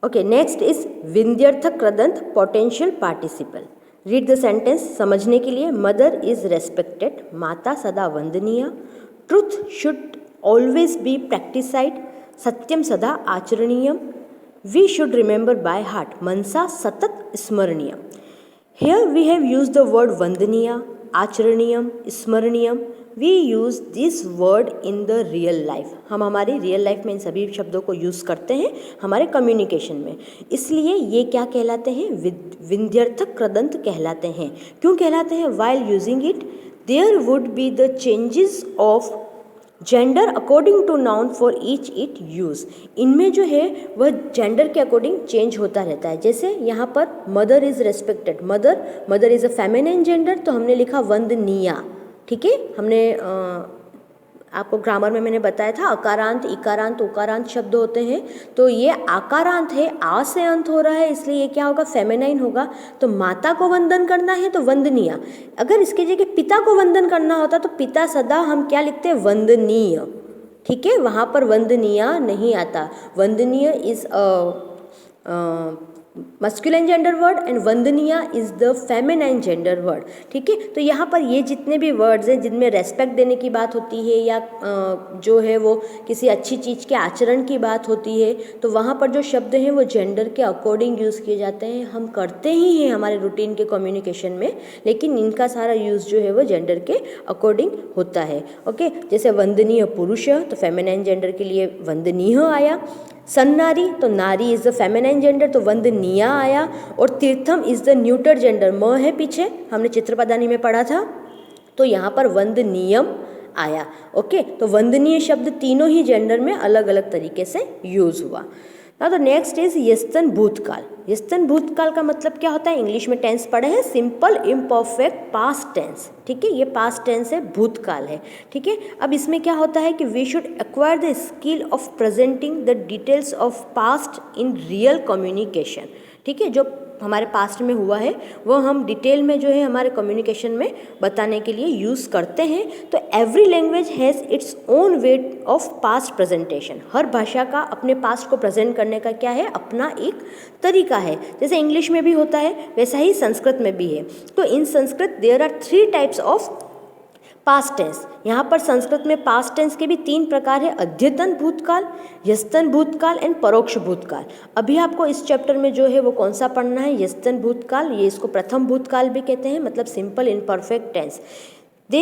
Okay, next is विंध्यर्थक कृदंत potential participle. Read the sentence. समझने के लिए, मदर इज रेस्पेक्टेड, माता सदा वंदनीय, truth should always be practised, सत्यम सदा आचरणीयम, we should remember by heart, मनसा सतत स्मरणीय। Here we have used the word वंदनीय, आचरणीयम, स्मरणीयम। We use this word in the real life. हम हमारी रियल लाइफ में इन सभी शब्दों को यूज़ करते हैं हमारे कम्युनिकेशन में, इसलिए ये क्या कहलाते हैं? विंध्यर्थक कृदंत कहलाते हैं। क्यों कहलाते हैं? While using it there would be the changes of gender according to noun for each it use. इनमें जो है वह जेंडर के अकॉर्डिंग चेंज होता रहता है। जैसे यहाँ पर mother is respected, mother is a feminine gender, तो हमने लिखा वंदनीया। ठीक है, हमने आपको ग्रामर में मैंने बताया था अकारांत, इकारांत, उकारांत शब्द होते हैं, तो ये आकारांत है, आ से अंत हो रहा है, इसलिए ये क्या होगा? फेमिनाइन होगा। तो माता को वंदन करना है तो वंदनीय। अगर इसके जगह पिता को वंदन करना होता तो पिता सदा हम क्या लिखते हैं? वंदनीय। ठीक है, वहाँ पर वंदनीय नहीं आता। वंदनीय is masculine gender word and वंदनीय is the feminine gender word. ठीक है, तो यहाँ पर ये जितने भी वर्ड्स हैं जिनमें रेस्पेक्ट देने की बात होती है या जो है वो किसी अच्छी चीज़ के आचरण की बात होती है, तो वहाँ पर जो शब्द हैं वो जेंडर के अकॉर्डिंग यूज़ किए जाते हैं। हम करते ही हैं हमारे रूटीन के कम्युनिकेशन में, लेकिन इनका सारा यूज़ जो है वो जेंडर के अकॉर्डिंग होता है। ओके, जैसे वंदनीय पुरुष तो फेमिनाइन जेंडर के लिए वंदनीय आया, सन्नारी तो नारी इज़ द फेमिनाइन जेंडर तो वंदनीय आया, और Theertham is the neuter gender, म है पीछे, हमने चित्रपदानी में पढ़ा था, तो यहाँ पर वंदनीयम आया। ओके, तो वंदनीय शब्द तीनों ही जेंडर में अलग अलग तरीके से यूज़ हुआ। ना तो नेक्स्ट इज यस्तन भूतकाल। यस्तन भूतकाल का मतलब क्या होता है? इंग्लिश में टेंस पढ़े हैं, सिंपल इम्परफेक्ट पास्ट टेंस। ठीक है, ये पास्ट टेंस है, भूतकाल है। ठीक है, अब इसमें क्या होता है कि we should acquire the skill of presenting the details of past in real communication. ठीक है, जो हमारे पास्ट में हुआ है वो हम डिटेल में जो है हमारे कम्युनिकेशन में बताने के लिए यूज़ करते हैं। तो every language has its own way of past presentation. हर भाषा का अपने पास्ट को प्रेजेंट करने का क्या है? अपना एक तरीका है। जैसे इंग्लिश में भी होता है वैसा ही संस्कृत में भी है। तो in Sanskrit there are 3 types of past tense. यहाँ पर संस्कृत में पास्ट टेंस के भी 3 प्रकार है, अद्यतन भूतकाल, यस्तन भूतकाल एंड परोक्ष भूतकाल। अभी आपको इस चैप्टर में जो है वो कौन सा पढ़ना है? यस्तन भूतकाल। ये इसको प्रथम भूतकाल भी कहते हैं, मतलब simple imperfect tense. They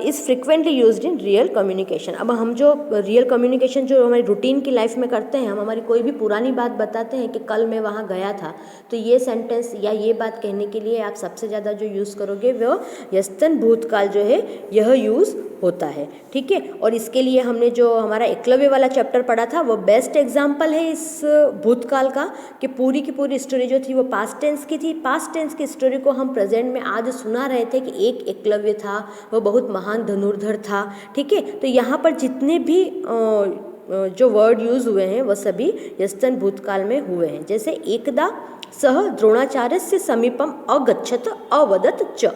is frequently used in real communication. अब हम जो रियल कम्युनिकेशन जो हमारी रूटीन की लाइफ में करते हैं, हम हमारी कोई भी पुरानी बात बताते हैं कि कल मैं वहाँ गया था, तो ये सेंटेंस या ये बात कहने के लिए आप सबसे ज़्यादा जो यूज़ करोगे वो यस्तन भूतकाल जो है यह यूज़ होता है। ठीक है, और इसके लिए हमने जो हमारा एकलव्य वाला चैप्टर पढ़ा था वो बेस्ट एग्जाम्पल है इस भूतकाल का, कि पूरी की पूरी स्टोरी जो थी वो पास्ट टेंस की थी। पास्ट टेंस की स्टोरी को हम प्रेजेंट में आज सुना रहे थे कि एक एकलव्य था, वो बहुत महान धनुर्धर था। ठीक है, तो यहाँ पर जितने भी जो वर्ड यूज़ हुए हैं वो सभी यस्तन भूतकाल में हुए हैं। जैसे एकदा सह द्रोणाचार्यस्य समीपम अगच्छत अवदत च।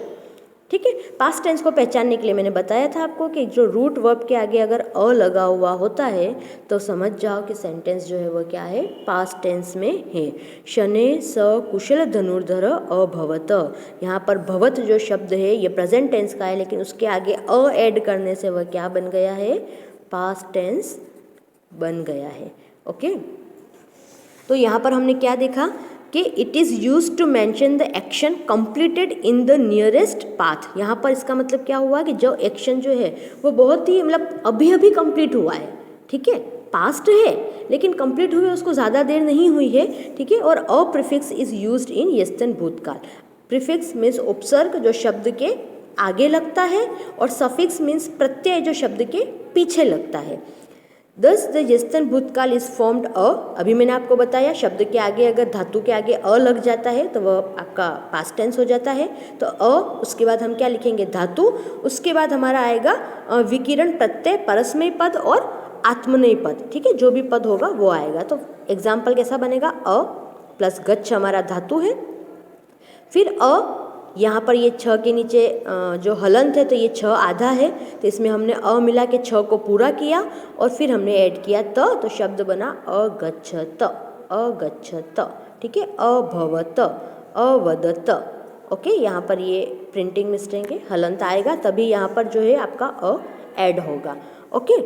ठीक है, पास्ट टेंस को पहचानने के लिए मैंने बताया था आपको कि जो रूट वर्ब के आगे अगर अ लगा हुआ होता है तो समझ जाओ कि सेंटेंस जो है वो क्या है? पास्ट टेंस में है। शने स कुशल धनुर्धर अभवत। यहाँ पर भवत जो शब्द है ये प्रेजेंट टेंस का है, लेकिन उसके आगे अ ऐड करने से वह क्या बन गया है? पास्ट टेंस बन गया है। ओके, तो यहाँ पर हमने क्या देखा कि it is use to mention the action completed in the nearest path. यहाँ पर इसका मतलब क्या हुआ कि जो एक्शन जो है वो बहुत ही मतलब अभी अभी कंप्लीट हुआ है। ठीक है, पास्ट है लेकिन कंप्लीट हुए उसको ज़्यादा देर नहीं हुई है। ठीक है, और a prefix is used in यस्तन भूतकाल। प्रीफिक्स मीन्स उपसर्ग जो शब्द के आगे लगता है, और सफिक्स मीन्स प्रत्यय जो शब्द के पीछे लगता है। दस द यस्तन भूतकाल इज फॉर्म्ड अ। अभी मैंने आपको बताया शब्द के आगे अगर धातु के आगे अ लग जाता है तो वह आपका पास्ट टेंस हो जाता है। तो अ, उसके बाद हम क्या लिखेंगे? धातु। उसके बाद हमारा आएगा विकिरण प्रत्यय, परस्मय पद और आत्मनेय पद। ठीक है, जो भी पद होगा वो आएगा। तो एग्जाम्पल कैसा बनेगा? अ प्लस गच्छ हमारा धातु है, फिर अ, यहाँ पर ये छ के नीचे जो हलंत है तो ये छ आधा है, तो इसमें हमने अ मिला के छ को पूरा किया और फिर हमने ऐड किया त, तो शब्द बना अगच्छत। अगच्छत, ठीक है, अभवत, अवदत। ओके, यहाँ पर ये प्रिंटिंग मिस्टेक है, हलंत आएगा तभी यहाँ पर जो है आपका अ ऐड होगा। ओके,